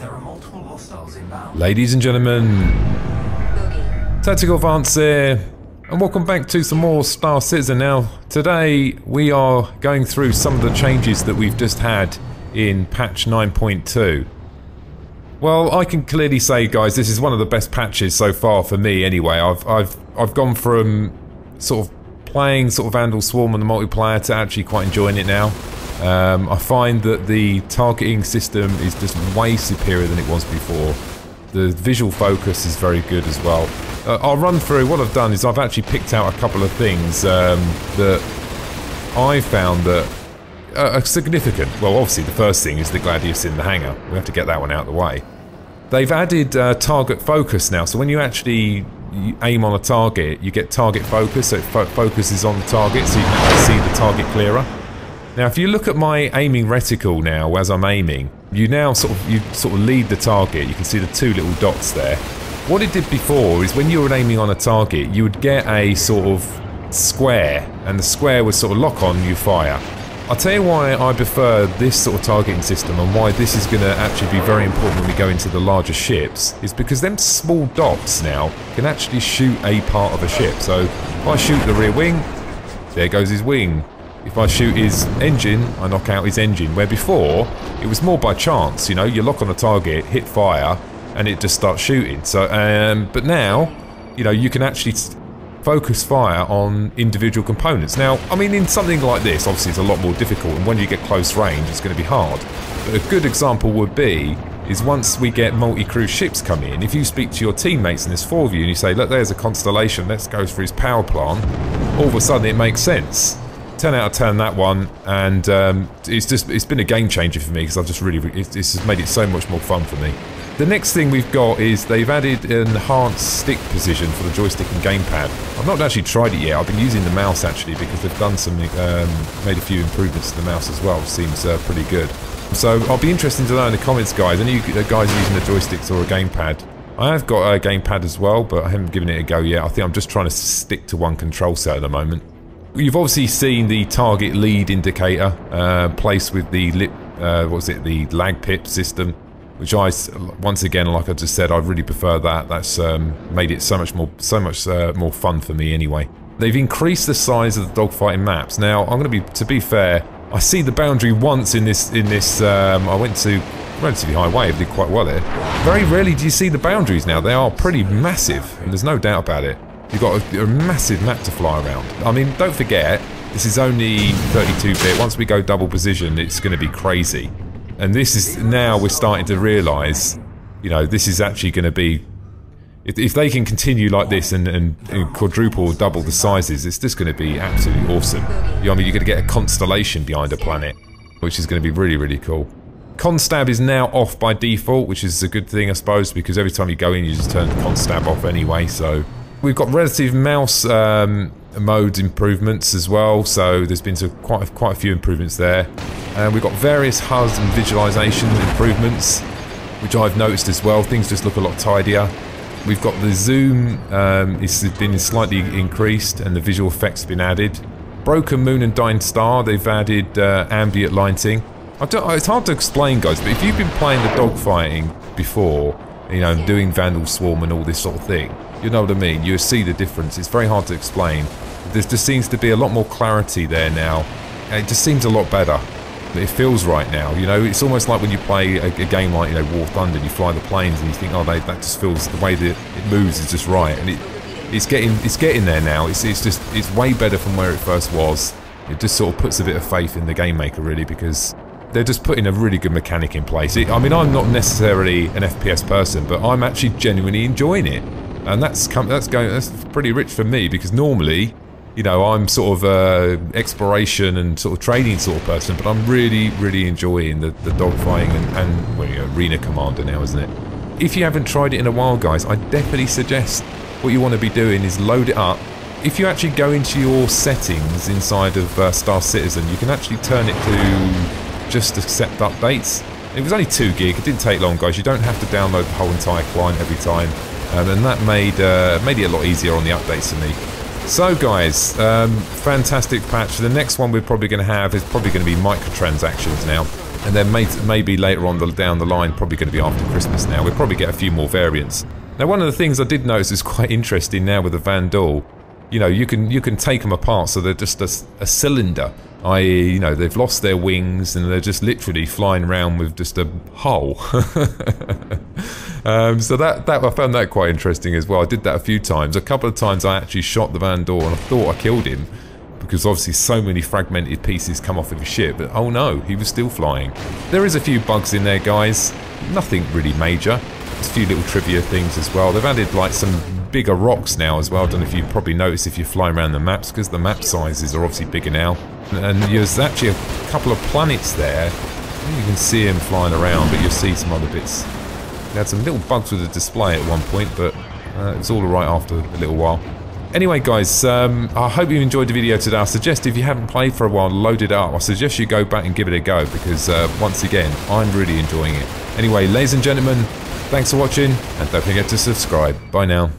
There are multiple hostiles inbound. Ladies and gentlemen, Tactical Advance here, and welcome back to some more Star Citizen. Now, today we are going through some of the changes that we've just had in patch 9.2. Well, I can clearly say, guys, this is one of the best patches so far for me. Anyway, I've gone from sort of playing sort of Vandal Swarm on the multiplayer to actually quite enjoying it now. I find that the targeting system is just way superior than it was before. The visual focus is very good as well. I'll run through what I've done is I've actually picked out a couple of things that I found that are significant. Well, obviously the first thing is the Gladius in the hangar. We have to get that one out of the way. They've added target focus now, so when you actually aim on a target, you get target focus, so it focuses on the target, so you can actually see the target clearer. Now, if you look at my aiming reticle now, as I'm aiming, you sort of lead the target. You can see the two little dots there. What it did before is when you were aiming on a target, you would get a sort of square, and the square would sort of lock on, you fire. I'll tell you why I prefer this sort of targeting system and why this is going to actually be very important when we go into the larger ships, is because them small dots now can actually shoot a part of a ship. So if I shoot the rear wing, there goes his wing. If I shoot his engine, I knock out his engine. Where before, it was more by chance, you know, you lock on a target, hit fire, and it just starts shooting. So, but now, you know, you can actually focus fire on individual components. Now, I mean, in something like this, obviously it's a lot more difficult, and when you get close range, it's going to be hard. But a good example would be, is once we get multi-crew ships come in, if you speak to your teammates and there's 4 of you, and you say, look, there's a Constellation, let's go for his power plant, all of a sudden it makes sense. 10 out of 10 that one, and it's been a game changer for me because I've just this has made it so much more fun for me. The next thing we've got is they've added an enhanced stick position for the joystick and gamepad. I've not actually tried it yet. I've been using the mouse actually because they've done some made a few improvements to the mouse as well. Seems pretty good. So I'll be interested to know in the comments, guys. Any of you guys using the joysticks or a gamepad? I have got a gamepad as well, but I haven't given it a go yet. I think I'm just trying to stick to one control set at the moment. You've obviously seen the target lead indicator placed with the the lag pip system, which once again, like I just said, I really prefer that. That's made it so much more fun for me anyway. They've increased the size of the dogfighting maps. Now, to be fair, I see the boundary once in this. I went to relatively high wave, did quite well there. Very rarely do you see the boundaries now. They are pretty massive, and there's no doubt about it. You've got a massive map to fly around. I mean, don't forget, this is only 32-bit. Once we go double precision, it's going to be crazy. And this is, now we're starting to realise, you know, this is actually going to be, if they can continue like this and quadruple or double the sizes, it's just going to be absolutely awesome. You know, I mean, you're going to get a constellation behind a planet, which is going to be really, really cool. Constab is now off by default, which is a good thing, I suppose, because every time you go in, you just turn Constab off anyway, so... We've got relative mouse mode improvements as well, so there's been quite a few improvements there. We've got various HUD and visualization improvements, which I've noticed as well. Things just look a lot tidier. We've got the zoom, it's been slightly increased, and the visual effects have been added. Broken Moon and Dying Star, they've added ambient lighting. It's hard to explain, guys, but if you've been playing the dogfighting before, you know, doing Vandal Swarm and all this sort of thing, you know what I mean, you see the difference. It's very hard to explain. There just seems to be a lot more clarity there now. It just seems a lot better. It feels right now, you know. It's almost like when you play a game like, you know, War Thunder, and you fly the planes and you think, oh, that just feels, the way that it moves is just right. And it's getting there now. It's way better from where it first was. It just sort of puts a bit of faith in the game maker, really, because they're just putting a really good mechanic in place. I mean, I'm not necessarily an FPS person, but I'm actually genuinely enjoying it. And that's pretty rich for me, because normally, you know, I'm sort of exploration and sort of trading sort of person, but I'm really enjoying the dogfighting and well, you know, Arena Commander now, isn't it? If you haven't tried it in a while, guys, I definitely suggest what you want to be doing is load it up. If you actually go into your settings inside of Star Citizen, you can actually turn it to just accept updates. It was only 2 gig, it didn't take long, guys. You don't have to download the whole entire client every time. And that made it a lot easier on the updates for me. So guys, fantastic patch. The next one we're probably going to have is probably going to be microtransactions now. And then maybe later on down the line, probably going to be after Christmas now, we'll probably get a few more variants. Now, one of the things I did notice is quite interesting now with the Vanduul. You know, you can take them apart so they're just a cylinder. I.e., you know, they've lost their wings and they're just literally flying around with just a hull. So that I found that quite interesting as well. I did that a few times. A couple of times I actually shot the Vanduul and I thought I killed him, because obviously so many fragmented pieces come off of his ship, but oh no, he was still flying. There is a few bugs in there, guys. Nothing really major. There's a few little trivia things as well. They've added like some bigger rocks now as well. I don't know if you've probably noticed if you're flying around the maps, because the map sizes are obviously bigger now. And there's actually a couple of planets there. You can see them flying around, but you'll see some other bits. They had some little bugs with the display at one point, but it was all alright after a little while. Anyway, guys, I hope you enjoyed the video today. I suggest if you haven't played for a while, load it up. I suggest you go back and give it a go, because once again, I'm really enjoying it. Anyway, ladies and gentlemen, thanks for watching, and don't forget to subscribe. Bye now.